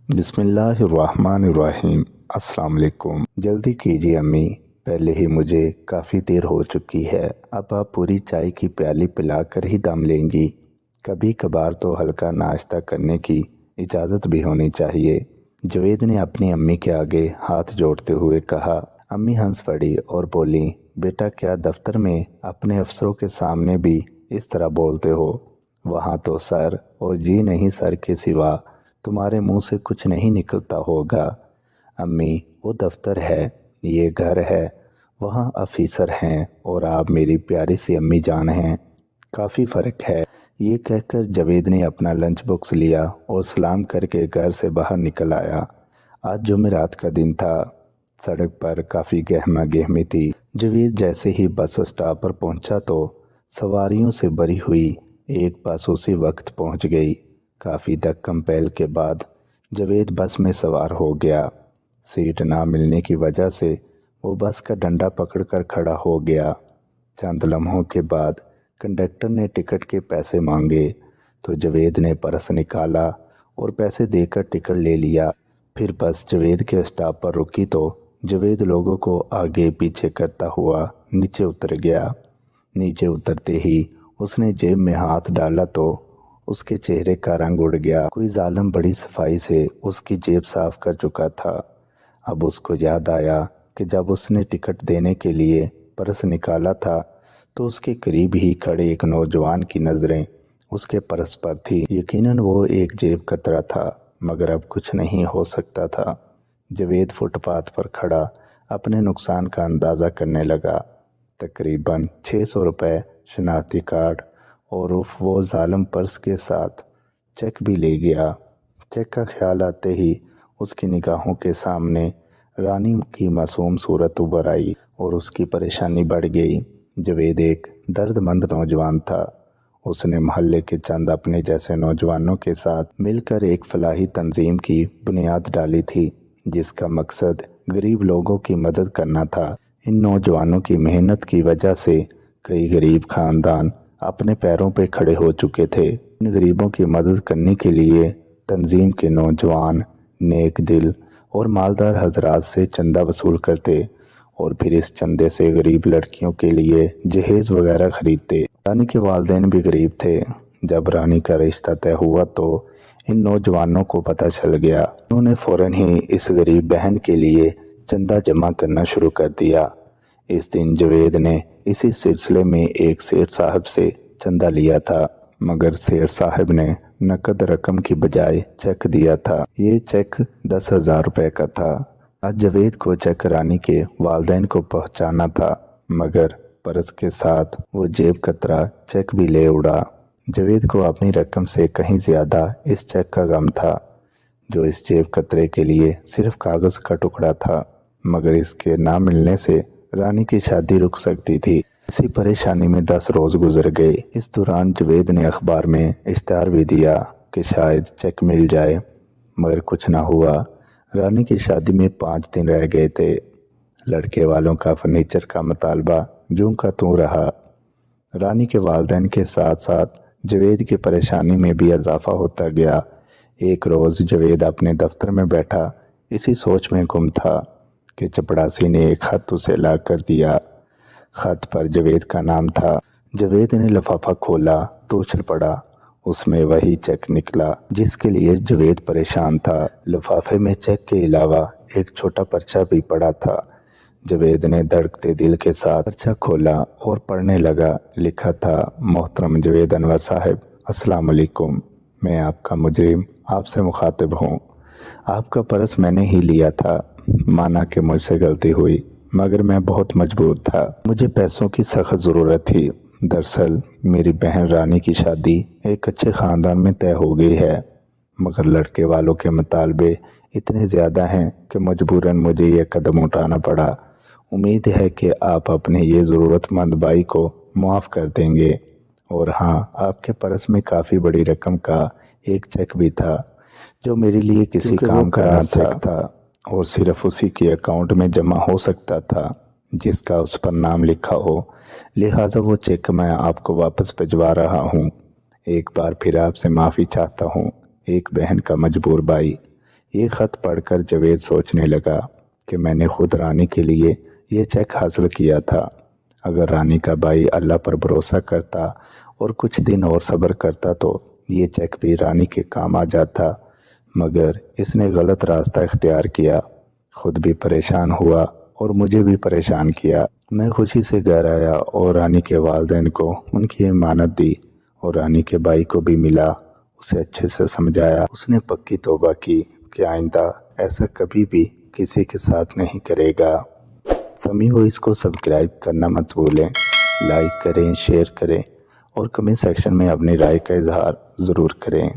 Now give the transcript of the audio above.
بسم اللہ الرحمن الرحیم۔ السلام علیکم۔ جلدی کیجیے امی، پہلے ہی مجھے کافی دیر ہو چکی ہے۔ اب آپ پوری چائے کی پیالی پلا کر ہی دم لیں گی؟ کبھی کبھار تو ہلکا ناشتہ کرنے کی اجازت بھی ہونی چاہیے۔ جوید نے اپنی امی کے آگے ہاتھ جوڑتے ہوئے کہا۔ امی ہنس پڑی اور بولی، بیٹا کیا دفتر میں اپنے افسروں کے سامنے بھی اس طرح بولتے ہو؟ وہاں تو سر اور جی نہیں سر کے سوا تمہارے منہ سے کچھ نہیں نکلتا ہوگا۔ امی وہ دفتر ہے، یہ گھر ہے، وہاں آفیسر ہیں اور آپ میری پیاری سی امی جان ہیں، کافی فرق ہے۔ یہ کہہ کر جوید نے اپنا لنچ باکس لیا اور سلام کر کے گھر سے باہر نکل آیا۔ آج جمعرات کا دن تھا، سڑک پر کافی گہما گہمی تھی۔ جوید جیسے ہی بس اسٹاپ پر پہنچا تو سواریوں سے بھری ہوئی ایک بس اسی وقت پہنچ گئی۔ کافی دھکم پیل کے بعد جوید بس میں سوار ہو گیا۔ سیٹ نہ ملنے کی وجہ سے وہ بس کا ڈنڈا پکڑ کر کھڑا ہو گیا۔ چند لمحوں کے بعد کنڈکٹر نے ٹکٹ کے پیسے مانگے تو جوید نے پرس نکالا اور پیسے دے کر ٹکٹ لے لیا۔ پھر بس جوید کے اسٹاپ پر رکی تو جوید لوگوں کو آگے پیچھے کرتا ہوا نیچے اتر گیا۔ نیچے اترتے ہی اس نے جیب میں ہاتھ ڈالا تو اس کے چہرے کا رنگ اڑ گیا۔ کوئی ظالم بڑی صفائی سے اس کی جیب صاف کر چکا تھا۔ اب اس کو یاد آیا کہ جب اس نے ٹکٹ دینے کے لیے پرس نکالا تھا تو اس کے قریب ہی کھڑے ایک نوجوان کی نظریں اس کے پرس پر تھی۔ یقیناً وہ ایک جیب کترا تھا، مگر اب کچھ نہیں ہو سکتا تھا۔ جوید فٹ پاتھ پر کھڑا اپنے نقصان کا اندازہ کرنے لگا۔ تقریباً 600 روپے، شناختی کارڈ اور وہ ظالم پرس کے ساتھ چیک بھی لے گیا۔ چیک کا خیال آتے ہی اس کی نگاہوں کے سامنے رانی کی معصوم صورت ابھر آئی اور اس کی پریشانی بڑھ گئی۔ جوید ایک درد مند نوجوان تھا۔ اس نے محلے کے چند اپنے جیسے نوجوانوں کے ساتھ مل کر ایک فلاحی تنظیم کی بنیاد ڈالی تھی، جس کا مقصد غریب لوگوں کی مدد کرنا تھا۔ ان نوجوانوں کی محنت کی وجہ سے کئی غریب خاندان اپنے پیروں پہ کھڑے ہو چکے تھے۔ ان غریبوں کی مدد کرنے کے لیے تنظیم کے نوجوان نیک دل اور مالدار حضرات سے چندہ وصول کرتے اور پھر اس چندے سے غریب لڑکیوں کے لیے جہیز وغیرہ خریدتے۔ رانی کے والدین بھی غریب تھے۔ جب رانی کا رشتہ طے ہوا تو ان نوجوانوں کو پتہ چل گیا۔ انہوں نے فوراً ہی اس غریب بہن کے لیے چندہ جمع کرنا شروع کر دیا۔ اس دن جوید نے اسی سلسلے میں ایک سیٹھ صاحب سے چندہ لیا تھا، مگر سیٹھ صاحب نے نقد رقم کی بجائے چیک دیا تھا۔ یہ چیک 10,000 روپے کا تھا۔ آج جوید کو چیک رانی کے والدین کو پہنچانا تھا، مگر پرس کے ساتھ وہ جیب کترا چیک بھی لے اڑا۔ جوید کو اپنی رقم سے کہیں زیادہ اس چیک کا غم تھا، جو اس جیب کترے کے لیے صرف کاغذ کا ٹکڑا تھا، مگر اس کے نہ ملنے سے رانی کی شادی رک سکتی تھی۔ اسی پریشانی میں 10 روز گزر گئے۔ اس دوران جوید نے اخبار میں اشتہار بھی دیا کہ شاید چیک مل جائے، مگر کچھ نہ ہوا۔ رانی کی شادی میں 5 دن رہ گئے تھے۔ لڑکے والوں کا فرنیچر کا مطالبہ جوں کا توں رہا۔ رانی کے والدین کے ساتھ ساتھ جوید کی پریشانی میں بھی اضافہ ہوتا گیا۔ ایک روز جوید اپنے دفتر میں بیٹھا اسی سوچ میں گم تھا کہ چپڑاسی نے ایک خط اسے لا کر دیا۔ خط پر جوید کا نام تھا۔ جوید نے لفافہ کھولا تو اچھل پڑا۔ اس میں وہی چیک نکلا جس کے لیے جوید پریشان تھا۔ لفافے میں چیک کے علاوہ ایک چھوٹا پرچہ بھی پڑا تھا۔ جوید نے دھڑکتے دل کے ساتھ پرچہ کھولا اور پڑھنے لگا۔ لکھا تھا، محترم جوید انور صاحب، السلام علیکم۔ میں آپ کا مجرم آپ سے مخاطب ہوں۔ آپ کا پرس میں نے ہی لیا تھا، مانا کہ مجھ سے غلطی ہوئی، مگر میں بہت مجبور تھا۔ مجھے پیسوں کی سخت ضرورت تھی۔ دراصل میری بہن رانی کی شادی ایک اچھے خاندان میں طے ہو گئی ہے، مگر لڑکے والوں کے مطالبے اتنے زیادہ ہیں کہ مجبوراً مجھے یہ قدم اٹھانا پڑا۔ امید ہے کہ آپ اپنے یہ ضرورت مند بھائی کو معاف کر دیں گے۔ اور ہاں، آپ کے پرس میں کافی بڑی رقم کا ایک چیک بھی تھا جو میرے لیے کسی کام کا نہ تھا اور صرف اسی کے اکاؤنٹ میں جمع ہو سکتا تھا جس کا اس پر نام لکھا ہو، لہٰذا وہ چیک میں آپ کو واپس بھجوا رہا ہوں۔ ایک بار پھر آپ سے معافی چاہتا ہوں، ایک بہن کا مجبور بھائی۔ یہ خط پڑھ کر جاوید سوچنے لگا کہ میں نے خود رانی کے لیے یہ چیک حاصل کیا تھا۔ اگر رانی کا بھائی اللہ پر بھروسہ کرتا اور کچھ دن اور صبر کرتا تو یہ چیک بھی رانی کے کام آ جاتا، مگر اس نے غلط راستہ اختیار کیا، خود بھی پریشان ہوا اور مجھے بھی پریشان کیا۔ میں خوشی سے گھر آیا اور رانی کے والدین کو ان کی امانت دی اور رانی کے بھائی کو بھی ملا، اسے اچھے سے سمجھایا۔ اس نے پکی توبہ کی کہ آئندہ ایسا کبھی بھی کسی کے ساتھ نہیں کرے گا۔ سمیعو، اس کو سبسکرائب کرنا مت بھولیں، لائک کریں، شیئر کریں اور کمنٹ سیکشن میں اپنی رائے کا اظہار ضرور کریں۔